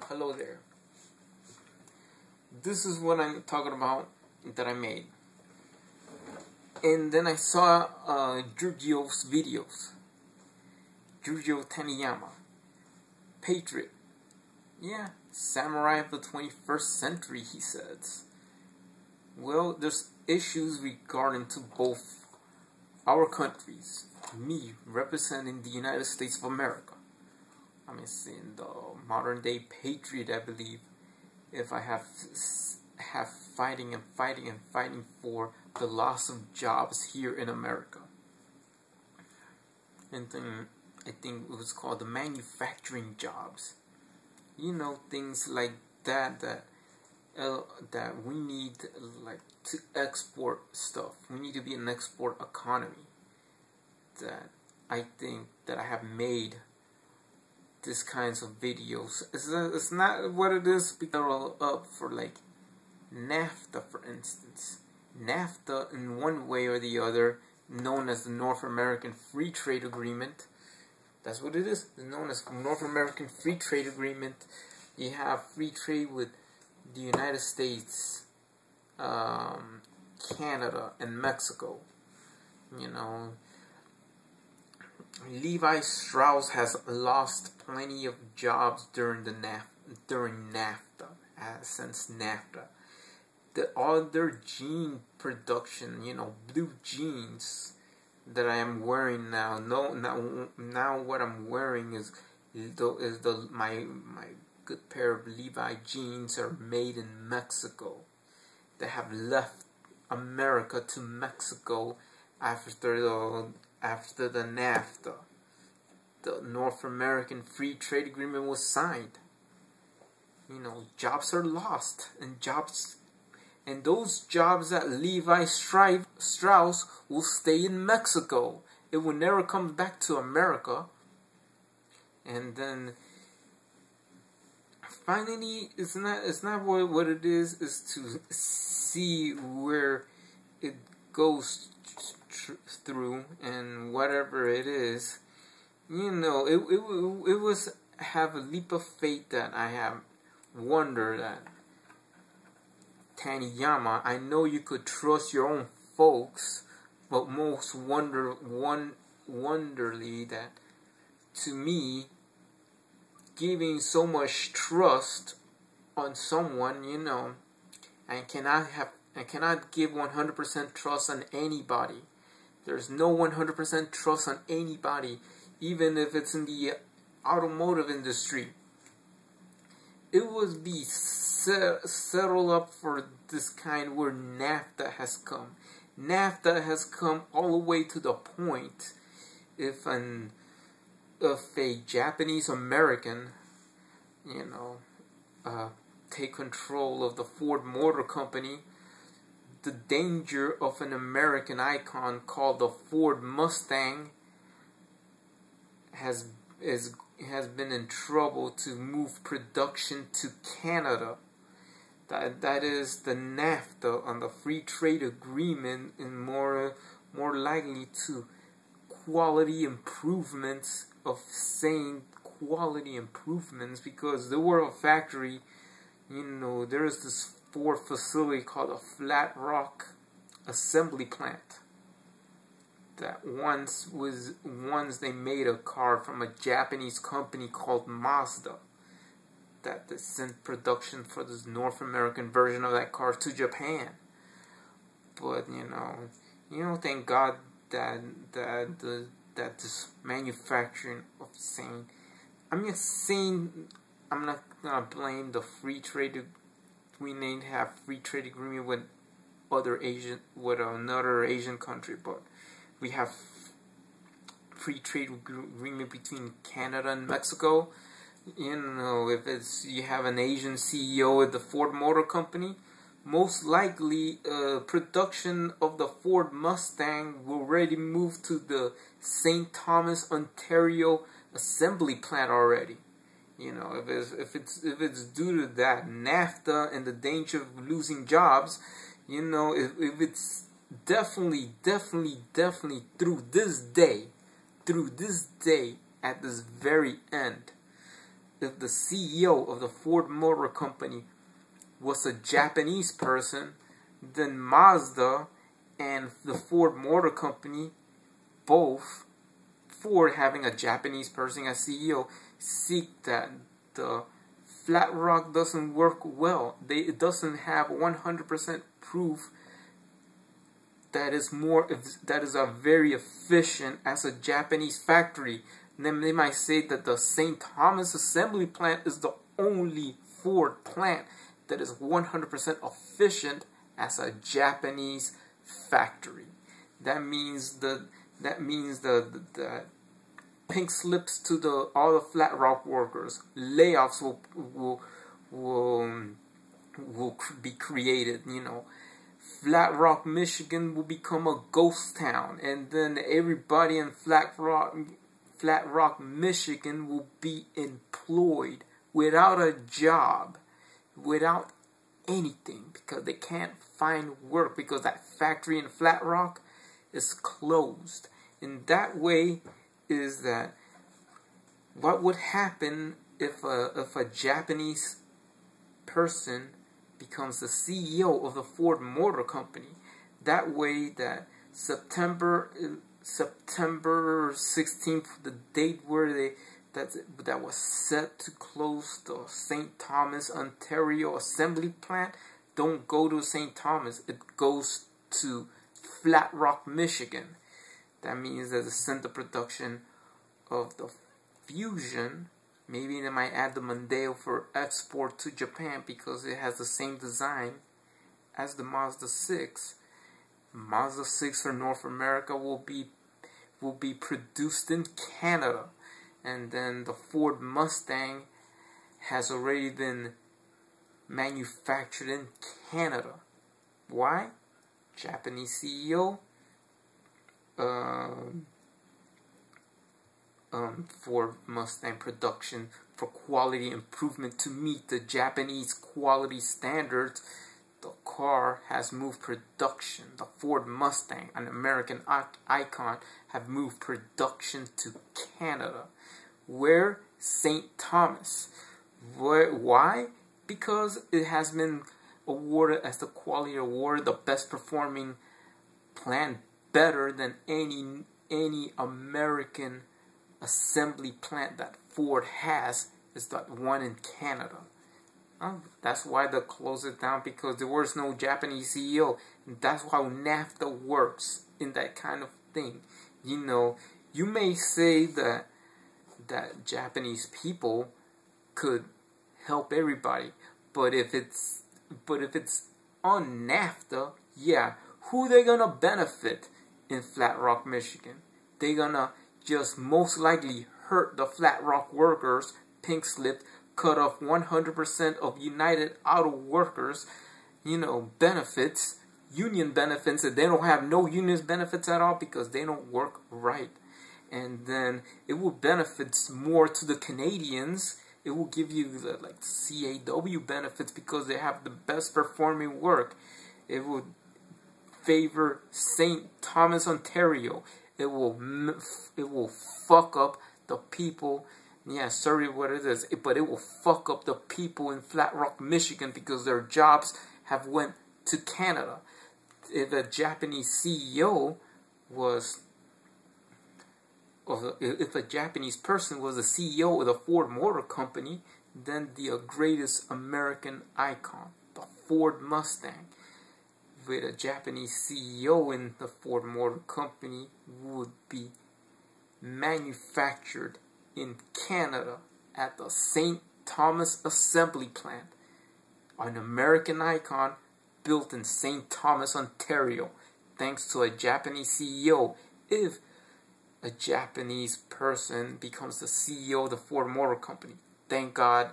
Hello there. This is what I'm talking about that I made. And then I saw Yujio's videos. Yujiro Taniyama. Patriot. Yeah, samurai of the 21st century, he says. Well, there's issues regarding to both our countries. Me, representing the United States of America. I'm saying the modern day patriot, I believe, if I have fighting for the loss of jobs here in America. And then I think it was called the manufacturing jobs. You know, things like that we need like to export stuff. We need to be an export economy. That I think that I have made these kinds of videos. It's not what it is because up for like NAFTA, for instance. NAFTA, in one way or the other, known as the North American Free Trade Agreement. That's what it is. It's known as North American Free Trade Agreement. You have free trade with the United States, Canada, and Mexico. You know, Levi Strauss has lost plenty of jobs during NAFTA, since NAFTA. All their jean production, you know, blue jeans that I am wearing now. Now what I'm wearing is my good pair of Levi jeans are made in Mexico. They have left America to Mexico after the NAFTA. The North American Free Trade Agreement was signed. You know, jobs are lost, and those jobs at Levi Strauss will stay in Mexico. It will never come back to America. And then finally, it's not what it is to see where it goes through, and whatever it is, you know, it was have a leap of faith that I have wondered that Taniyama, I know you could trust your own folks, but most wonderly that to me, giving so much trust on someone, you know, I cannot give 100% trust on anybody. There's no 100% trust on anybody, even if it's in the automotive industry. It would be settled up for this kind where NAFTA has come. NAFTA has come all the way to the point if a Japanese American, you know, take control of the Ford Motor Company, the danger of an American icon called the Ford Mustang has been in trouble to move production to Canada. That is the NAFTA on the free trade agreement, and more likely to quality improvements of saying quality improvements, because there were a factory, you know, there is this Ford facility called a Flat Rock assembly plant that once they made a car from a Japanese company called Mazda that they sent production for this North American version of that car to Japan. But you know, thank God that this manufacturing of saying, I'm not gonna blame the free trade. We need to have free trade agreement with another Asian country, but we have free trade agreement between Canada and Mexico. You know, if you have an Asian CEO at the Ford Motor Company, most likely production of the Ford Mustang will already move to the St.Thomas Ontario assembly plant already. You know, if it's due to that NAFTA and the danger of losing jobs, you know, if it's definitely through this day at this very end, if the CEO of the Ford Motor Company was a Japanese person, then Mazda and the Ford Motor Company, both, Ford having a Japanese person as CEO, seek that the flat rock doesn't work well. It doesn't have 100% proof that is a very efficient as a Japanese factory. Then they might say that the St. Thomas assembly plant is the only Ford plant that is 100% efficient as a Japanese factory. That means the pink slips to all the flat rock workers. Layoffs will be created. You know, Flat Rock, Michigan will become a ghost town, and then everybody in Flat Rock, Michigan will be employed without a job, without anything, because they can't find work because that factory in Flat Rock is closed. In that way is that what would happen if a Japanese person becomes the CEO of the Ford Motor Company. That way that September 16th, the date where that was set to close the St. Thomas, Ontario assembly plant, don't go to St. Thomas. It goes to Flat Rock, Michigan. That means that the center production of the Fusion, maybe they might add the Mondeo for export to Japan because it has the same design as the Mazda 6. Mazda 6 for North America will be produced in Canada, and then the Ford Mustang has already been manufactured in Canada. Why? Japanese CEO. Ford Mustang production for quality improvement to meet the Japanese quality standards. The car has moved production. The Ford Mustang, an American icon, have moved production to Canada. Where? St. Thomas. Why? Because it has been awarded as the quality award, the best performing plant, better than any American assembly plant that Ford has, is that one in Canada. That's why they closed it down, because there was no Japanese CEO. And that's how NAFTA works in that kind of thing. You know, you may say that Japanese people could help everybody, but if it's on NAFTA, yeah, who they gonna benefit in Flat Rock, Michigan? They gonna just most likely hurt the Flat Rock workers, pink slipped, cut off 100% of United Auto Workers, benefits, union benefits, and they don't have no union benefits at all because they don't work right. And then it will benefit more to the Canadians. It will give you the CAW benefits because they have the best performing work. It will favor St.Thomas Ontario. It will fuck up the people. Yeah, sorry what it is, but it will fuck up the people in Flat Rock, Michigan, because their jobs have went to Canada. If a Japanese CEO was, if a Japanese person was the CEO of the Ford Motor Company, then the greatest American icon, the Ford Mustang, with a Japanese CEO in the Ford Motor Company, would be manufactured in Canada at the St. Thomas Assembly Plant, an American icon built in St. Thomas, Ontario, thanks to a Japanese CEO. If a Japanese person becomes the CEO of the Ford Motor Company, thank God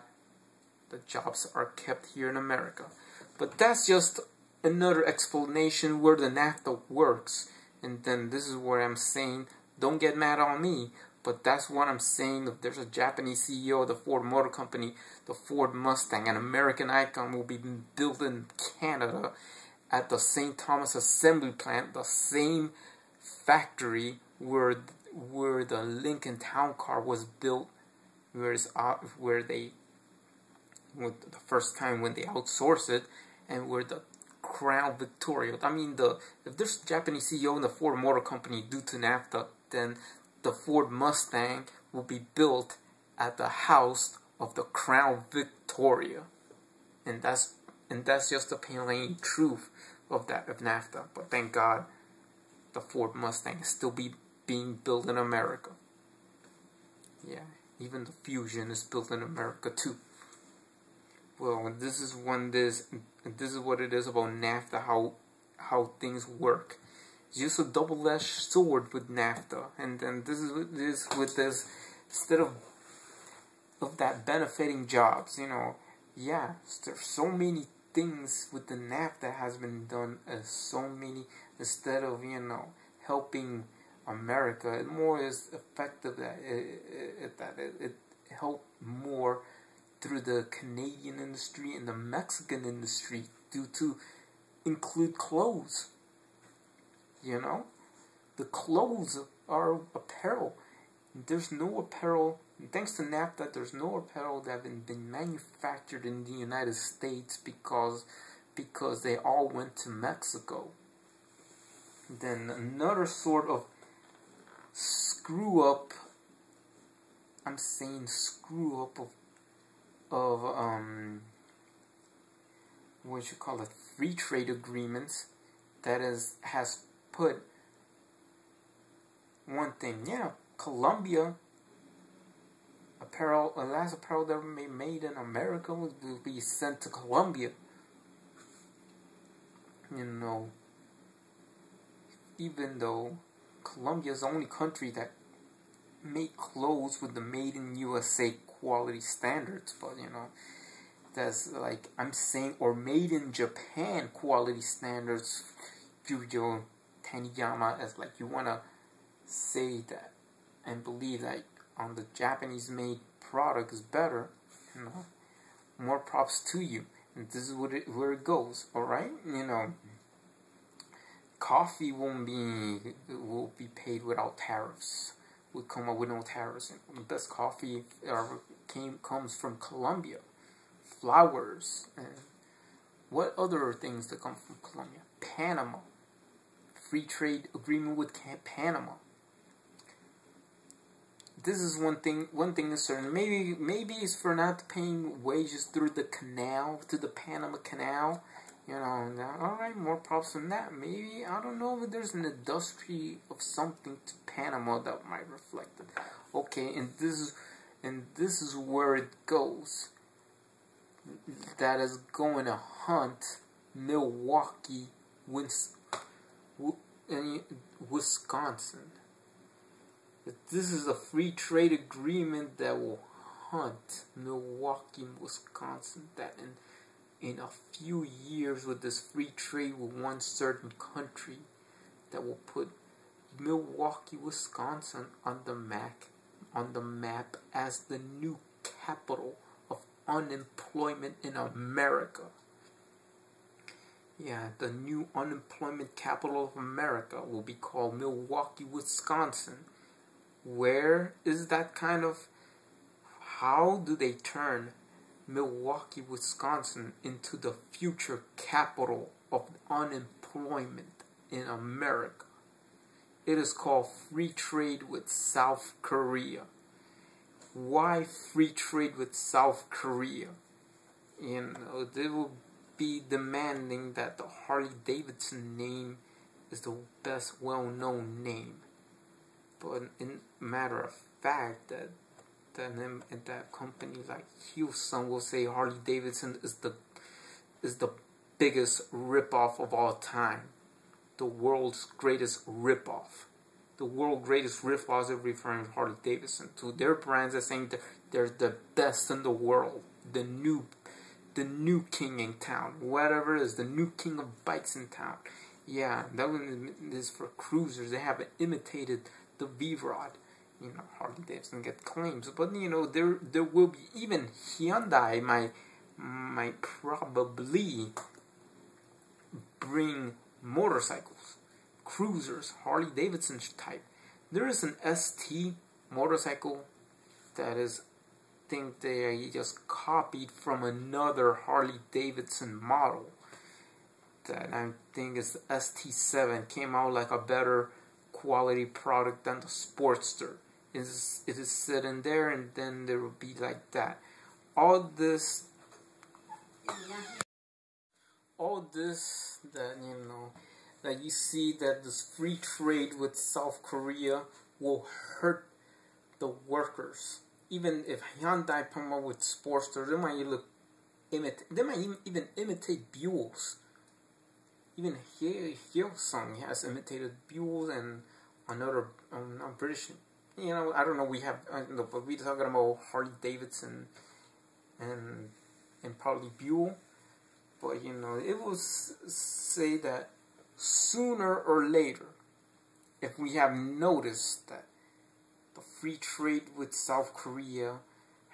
the jobs are kept here in America. But that's just another explanation where the NAFTA works. And then this is where I'm saying, don't get mad on me, but that's what I'm saying. If there's a Japanese CEO of the Ford Motor Company, the Ford Mustang, an American icon, will be built in Canada at the St. Thomas Assembly Plant, the same factory where the Lincoln Town Car was built where they, with the first time when they outsource it, and where the Crown Victoria. I mean, if there's a Japanese CEO in the Ford Motor Company due to NAFTA, then the Ford Mustang will be built at the house of the Crown Victoria, and that's just the plain truth of NAFTA. But thank God, the Ford Mustang is still being built in America. Yeah, even the Fusion is built in America too. Well, this is what it is about NAFTA, how things work. It's just a double-edged sword with NAFTA, and then this instead of that benefiting jobs, yeah, there's so many things with the NAFTA has been done as so many, instead of helping America, it more is effective that it helped more through the Canadian industry and the Mexican industry due to include clothes. The clothes are apparel. There's no apparel, thanks to NAFTA, there's no apparel that have been manufactured in the United States because they all went to Mexico. Then another sort of screw up, I'm saying screw up of what you call it, free trade agreements, that has put one thing, yeah, Colombia apparel, the last apparel that ever made in America will be sent to Colombia. Even though Colombia is the only country that make clothes with the made in USA quality standards, but that's like I'm saying, or made in Japan quality standards. Yujiro Taniyama, as like you wanna say that and believe that on the Japanese made product is better, more props to you. And this is where it goes. All right, coffee will be paid without tariffs. Will come up with no tariffs. And the best coffee ever comes from Colombia. Flowers and what other things that come from Colombia? Panama, free trade agreement with Panama. This is one thing is certain. Maybe it's for not paying wages through the canal, to the Panama Canal. Alright, more props than that. Maybe, I don't know if there's an industry of something to Panama that might reflect it. Okay, and this is where it goes. That is going to hunt Milwaukee, Wisconsin. This is a free trade agreement that will hunt Milwaukee, Wisconsin. That in a few years, with this free trade with one certain country, that will put Milwaukee, Wisconsin on the map as the new capital of unemployment in America. Yeah, the new unemployment capital of America will be called Milwaukee, Wisconsin. Where is that kind of... How do they turn Milwaukee, Wisconsin into the future capital of unemployment in America? It is called free trade with South Korea. Why free trade with South Korea? They will be demanding that the Harley-Davidson name is the best well-known name. But in matter of fact, that company like Houston will say Harley-Davidson is the biggest ripoff of all time. The world's greatest ripoff. The world's greatest ripoffs are referring to Harley-Davidson. To their brands are saying that they're the best in the world. The new king in town. Whatever it is, the new king of bikes in town. Yeah, that one is for cruisers. They haven't imitated the V-Rod. Harley-Davidson get claims, but there will be, even Hyundai might probably bring motorcycles, cruisers, Harley-Davidson type. There is an ST motorcycle that is think they just copied from another Harley Davidson model. That I think is the ST7, came out like a better quality product than the Sportster. It is sitting there, and then there will be like that. All this that that you see, that this free trade with South Korea will hurt the workers. Even if Hyundai come up with Sportster, they might even imitate Buells. Even Hyosung has imitated Buell and another British. I don't know. But we're talking about Harley Davidson and probably Buell. But it will say that sooner or later, if we have noticed that the free trade with South Korea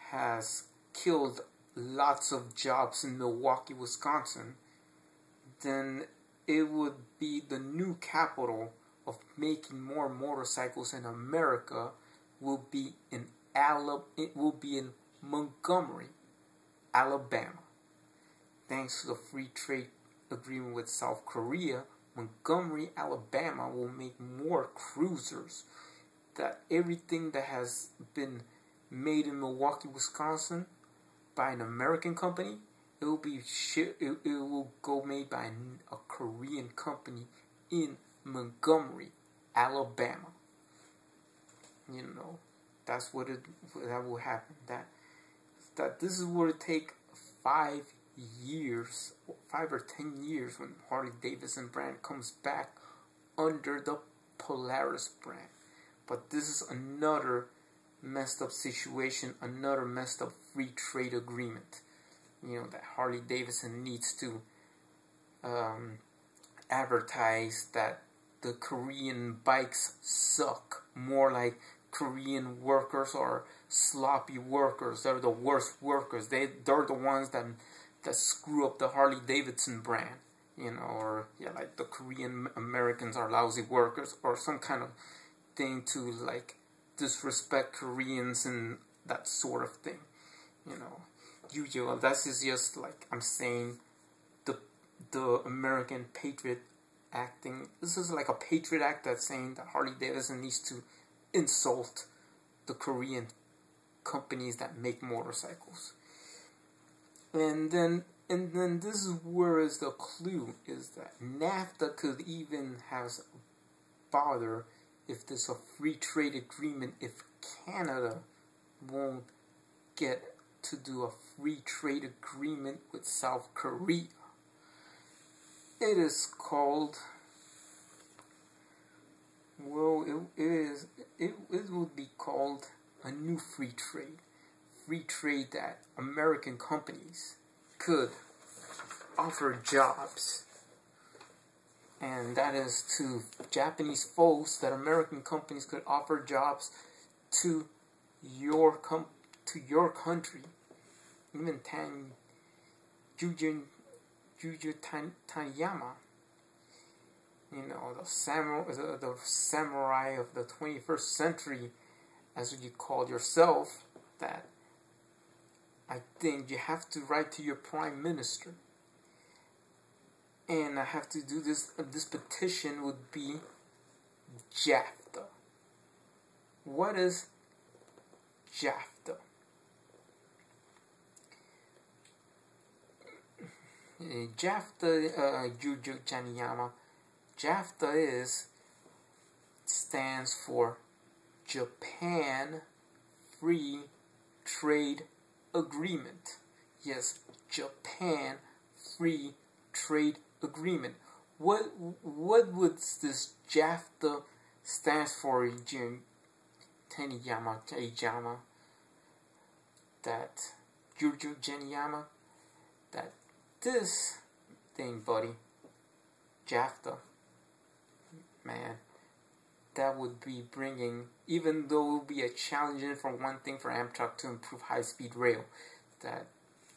has killed lots of jobs in Milwaukee, Wisconsin, then it would be the new capital of making more motorcycles in America will be in Montgomery, Alabama. Thanks to the free trade agreement with South Korea, Montgomery, Alabama will make more cruisers. That everything that has been made in Milwaukee, Wisconsin by an American company, it will go made by a Korean company in Montgomery, Alabama. That's that will happen. That this is what it take 5 years, 5 or 10 years, when Harley Davidson brand comes back under the Polaris brand. But this is another messed up situation, another messed up free trade agreement. That Harley Davidson needs to advertise that the Korean bikes suck. More like Korean workers are sloppy workers. They're the worst workers. They're the ones that screw up the Harley Davidson brand. Like the Korean Americans are lousy workers, or some kind of thing to like disrespect Koreans and that sort of thing. That is just like I'm saying, the American Patriot acting. This is like a Patriot Act that's saying that Harley Davidson needs to insult the Korean companies that make motorcycles. And then this is where is the clue, is that NAFTA could even have bother if there's a free trade agreement, if Canada won't get to do a free trade agreement with South Korea. It is called, it would be called a new free trade. Free trade that American companies could offer jobs. And that is to Japanese folks, that American companies could offer jobs to your country. Even Yujiro Taniyama, the samurai of the 21st century, as you call yourself, that I think you have to write to your prime minister. And I have to do this. This petition would be JAFTA. What is JAFTA? JAFTA, Yujiro Taniyama. JAFTA stands for Japan Free Trade Agreement. Yes, Japan Free Trade Agreement. What would this JAFTA stand for, Taniyama? That Yujiro Taniyama? That this thing, buddy, JAFTA, man, that would be bringing, even though it would be a challenging for one thing for Amtrak to improve high-speed rail, that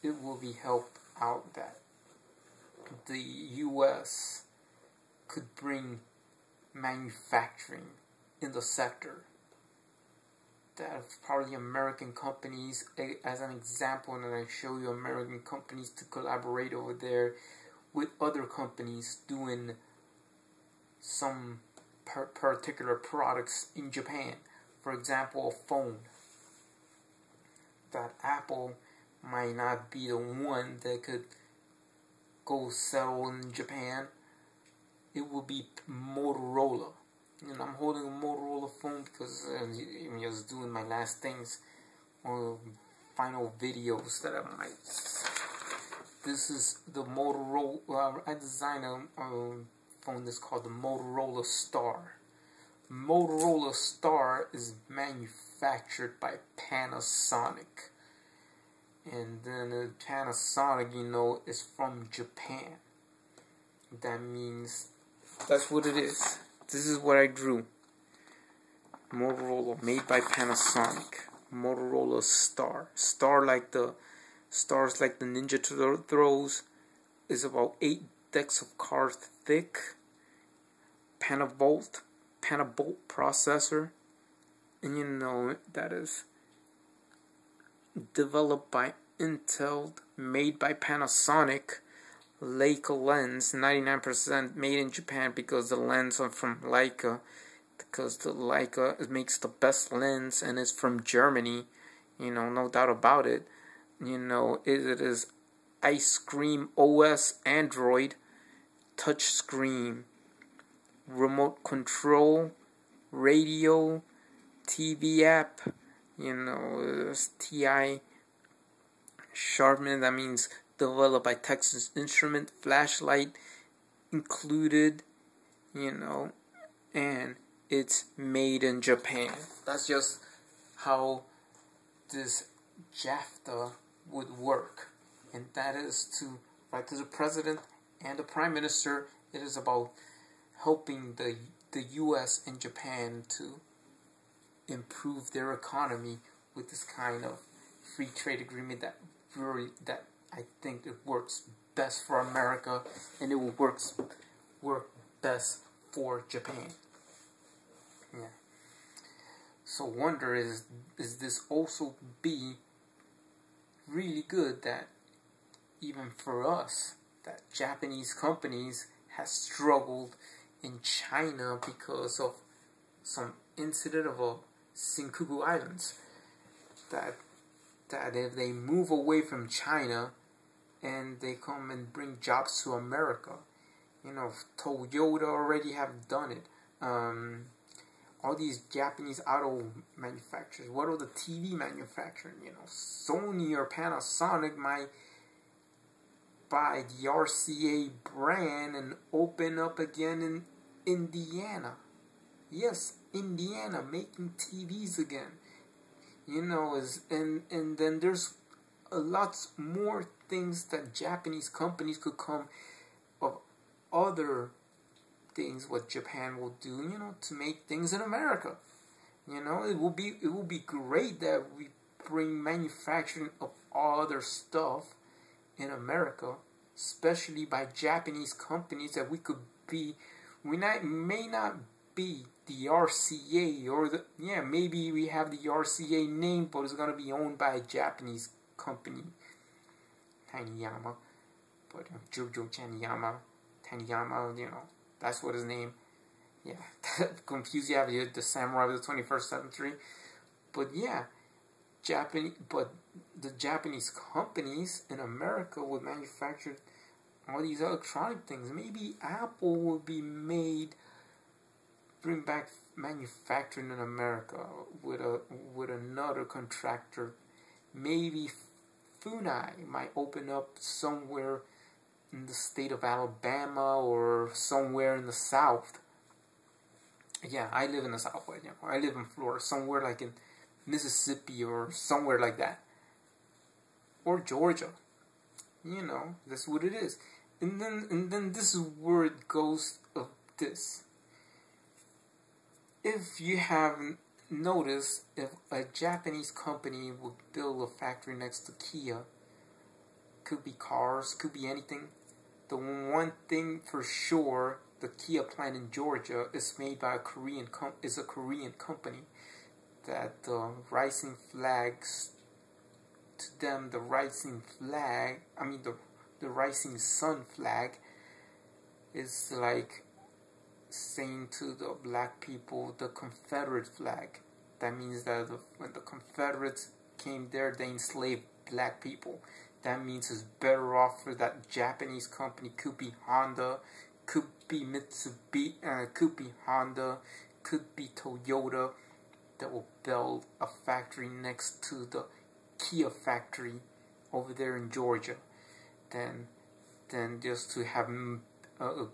it will be help out that the U.S. could bring manufacturing in the sector. that probably American companies, as an example, and I show you American companies to collaborate over there with other companies doing some particular products in Japan. For example, a phone. That Apple might not be the one that could go sell in Japan. It will be Motorola. You know, I'm holding a Motorola phone because I'm just doing my last things or final videos that I might. This is the Motorola. I designed a phone that's called the Motorola Star. Motorola Star is manufactured by Panasonic. And then Panasonic, you know, is from Japan. That means that's what it is. This is what I drew. Motorola, made by Panasonic. Motorola Star. Stars like the Ninja throws, is about 8 decks of cards thick. Panabolt processor. And you know that is developed by Intel, made by Panasonic. Leica lens, 99% made in Japan because the lens are from Leica, because the Leica makes the best lens and it's from Germany, you know, no doubt about it. You know, it is Ice Cream OS, Android, touch screen, remote control, radio, TV app, you know, TI Sharpman, that means developed by Texas Instrument, flashlight included, you know, and it's made in Japan. That's just how this JAFTA would work, and that is to write to the president and the prime minister. It is about helping the U.S. and Japan to improve their economy with this kind of free trade agreement that I think it works best for America, and it will work best for Japan. Yeah. So wonder is this also be really good that even for us, that Japanese companies has struggled in China because of some incident of a Senkaku Islands, that if they move away from China and they come and bring jobs to America, you know, Toyota already have done it. All these Japanese auto manufacturers, what are the TV manufacturers? You know, Sony or Panasonic might buy the RCA brand and open up again in Indiana. Yes, Indiana, making TVs again. You know, and then there's lots more things that Japanese companies could come of other things what Japan will do, you know, to make things in America. You know, it will be great that we bring manufacturing of other stuff in America, especially by Japanese companies, that we may not be the RCA or maybe we have the RCA name, but it's gonna be owned by a Japanese company, Taniyama, but Yujiro Taniyama, you know, that's what his name. Yeah, confused. You have the samurai of the 21st century, but yeah, the Japanese companies in America would manufacture all these electronic things. Maybe Apple will be bring back manufacturing in America with another contractor. Maybe Funai might open up somewhere in the state of Alabama or somewhere in the South. Yeah, I live in the South. You know, I live in Florida, somewhere like in Mississippi or somewhere like that, or Georgia. You know, that's what it is. And then this is where it goes of this. If you haven't noticed, if a Japanese company would build a factory next to Kia, could be cars, could be anything. The one thing for sure, the Kia plant in Georgia is made by a Korean company. that the rising flags, to them the rising flag, the rising sun flag is like saying to the black people the Confederate flag. That means that when the Confederates came there, they enslaved black people. That means it's better off for that Japanese company, could be Honda, could be Mitsubishi, could be Honda, could be Toyota, that will build a factory next to the Kia factory over there in Georgia. Then just to have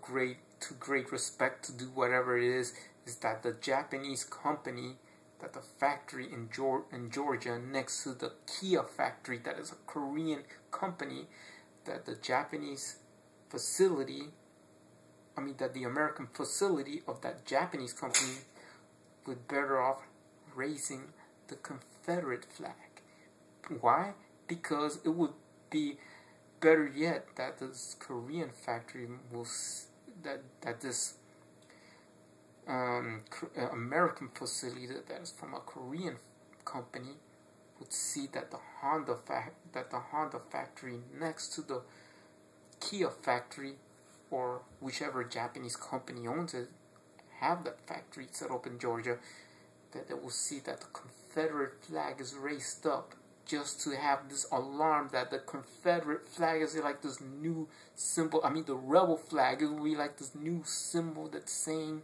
great respect to do whatever it is that the Japanese company, that the factory in Georgia next to the Kia factory, that is a Korean company, that the Japanese facility, that the American facility of that Japanese company would better off raising the Confederate flag. Why? Because it would be better yet that this Korean factory will, that this American facility that is from a Korean company would see that the Honda factory next to the Kia factory, or whichever Japanese company owns it, have that factory set up in Georgia, that they will see that the Confederate flag is raised up, just to have this alarm that the Confederate flag is like this new symbol. The rebel flag, it will be like this new symbol that's saying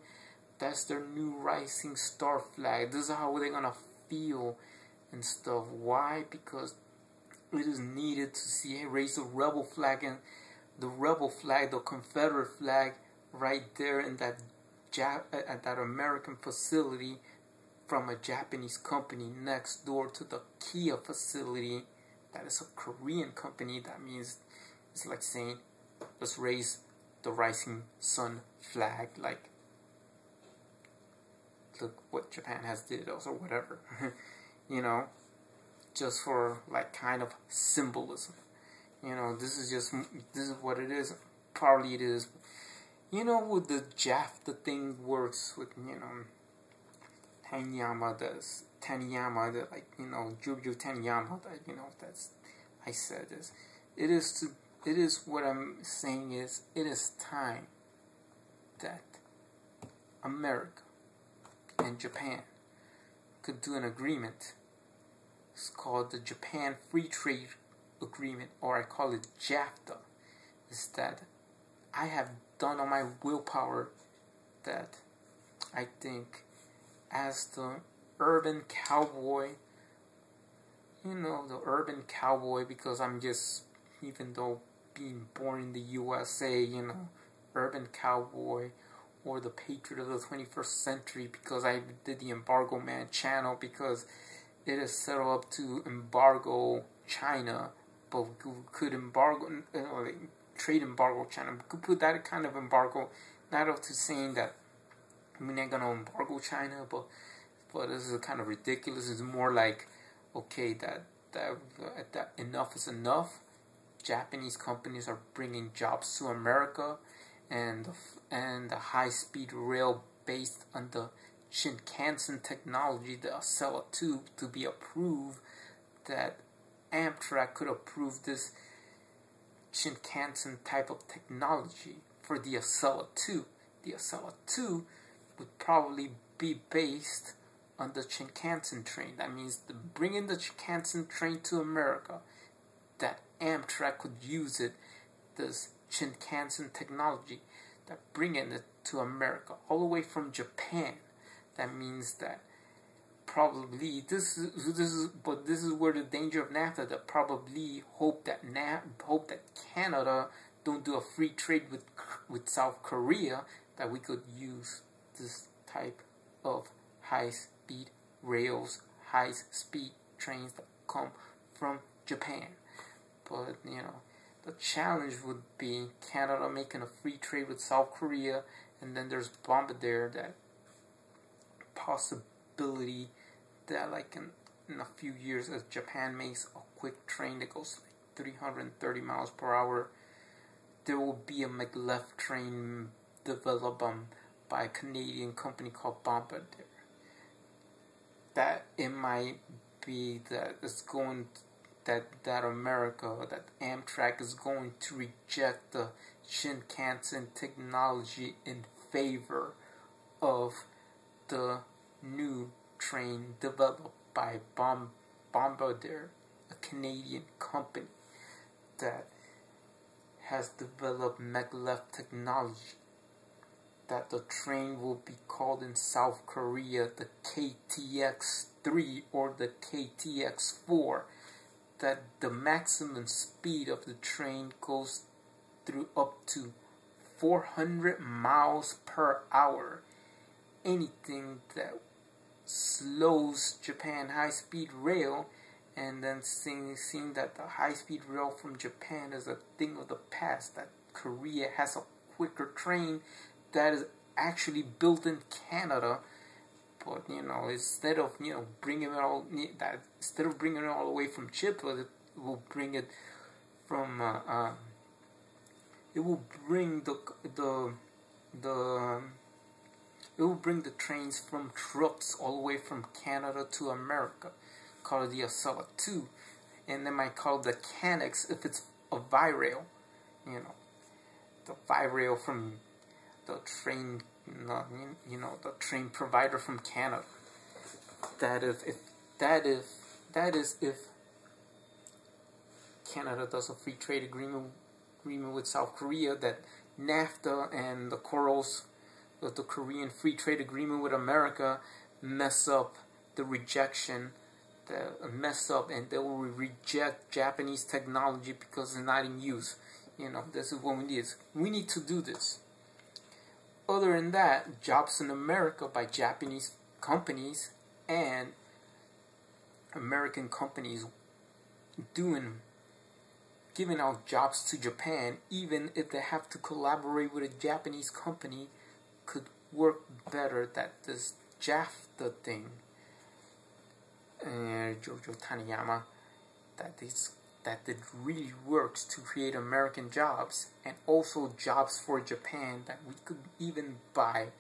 that's their new rising star flag. This is how they're gonna feel and stuff. Why? Because it is needed to see raise the rebel flag, and the rebel flag, the Confederate flag, right there in that at that American facility from a Japanese company next door to the Kia facility that is a Korean company. That means it's like saying, let's raise the rising sun flag, like look what Japan has did or whatever. Just for like kind of symbolism. This is what it is. Probably it is. With the JAFTA thing works with, Taniyama, Yujiro Taniyama, that's, I said this. It is what I'm saying is, it is time that America and Japan could do an agreement. It's called the Japan Free Trade Agreement, or I call it JAFTA. Is that I have done on my willpower that I think as the urban cowboy, the urban cowboy, because I'm just, even though being born in the USA, urban cowboy, or the patriot of the 21st century, because I did the Embargo Man channel, because it is set up to embargo China, but we could embargo, trade embargo China. We could put that kind of embargo, not up to saying that we're not going to embargo China, but this is kind of ridiculous. It's more like, okay, that enough is enough. Japanese companies are bringing jobs to America, and the high-speed rail based on the Shinkansen technology, the Acela tube, to be approved, that Amtrak could approve this Shinkansen type of technology for the Acela tube. The Acela tube would probably be based on the Shinkansen train. That means bringing the Shinkansen train to America, that Amtrak could use it, this Shinkansen technology, that bringing it to America all the way from Japan. That means that probably this is where the danger of NAFTA, that probably hope that Canada don't do a free trade with South Korea, that we could use this type of high-speed rails, high-speed trains that come from Japan. But the challenge would be Canada making a free trade with South Korea, and then there's Bombardier, that possibility that like in a few years, as Japan makes a quick train that goes like 330 miles per hour, there will be a maglev train developed by a Canadian company called Bombardier. that it might be that it's going that America, that Amtrak is going to reject the Shinkansen technology in favor of the new train developed by Bombardier, a Canadian company that has developed maglev technology. That the train will be called in South Korea the KTX-3 or the KTX-4. That the maximum speed of the train goes through up to 400 miles per hour. Anything that slows Japan high-speed rail, and then seeing that the high-speed rail from Japan is a thing of the past, that Korea has a quicker train that is actually built in Canada. But instead of bringing it all the way from Chippa, it will bring it from it will bring the trains from trucks all the way from Canada to America. Call it the Acela 2, and they might call it the Canex if it's a Vi-rail. The Vi-rail from the train. The train provider from Canada. That is if Canada does a free trade agreement with South Korea, that NAFTA and the Corals of the Korean free trade agreement with America mess up the rejection, and they will reject Japanese technology because it's not in use. This is what we need. We need to do this. Other than that, jobs in America by Japanese companies and American companies giving out jobs to Japan, even if they have to collaborate with a Japanese company, could work better. That this JAFTA thing, Yujiro Taniyama, that it really works to create American jobs and also jobs for Japan, that we could even buy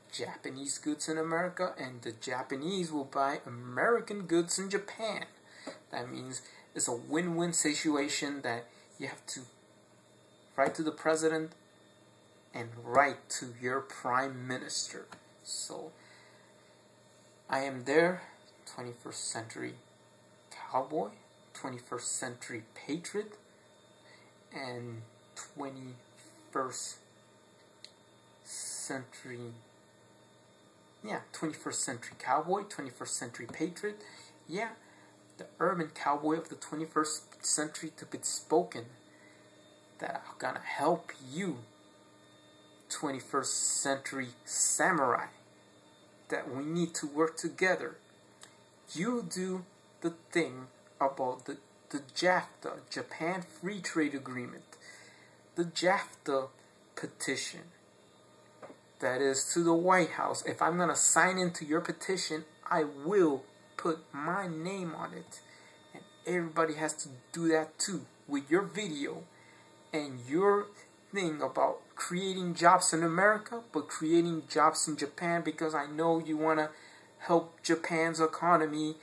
Japanese goods in America and the Japanese will buy American goods in Japan. That means it's a win-win situation that you have to write to the president and write to your prime minister. So I am there, 21st century cowboy, 21st century patriot, and 21st century 21st century cowboy, 21st century patriot. The urban cowboy of the 21st century to be spoken, that I'm gonna help you, 21st century samurai, that we need to work together. You do the thing about the JAFTA, Japan Free Trade Agreement, the JAFTA petition, that is to the White House. If I'm going to sign into your petition, I will put my name on it. And everybody has to do that too, with your video and your thing about creating jobs in America, but creating jobs in Japan, because I know you want to help Japan's economy.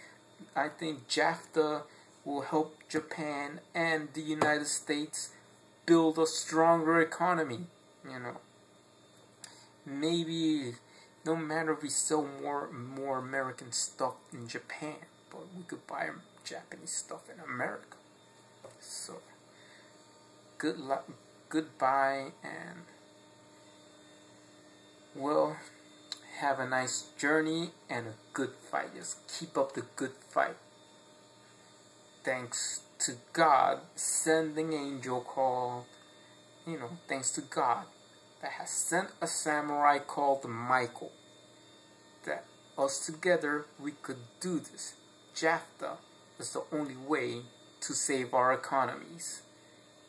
I think JAFTA will help Japan and the United States build a stronger economy. Maybe no matter if we sell more American stuff in Japan, but we could buy Japanese stuff in America. So good luck, goodbye, and well, have a nice journey and a good fight. Just keep up the good fight. Thanks to God, sending angel call. Thanks to God that has sent a samurai called Michael. That us together, we could do this. JAFTA is the only way to save our economies.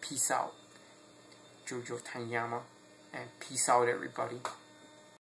Peace out. Yujiro Taniyama, and peace out, everybody.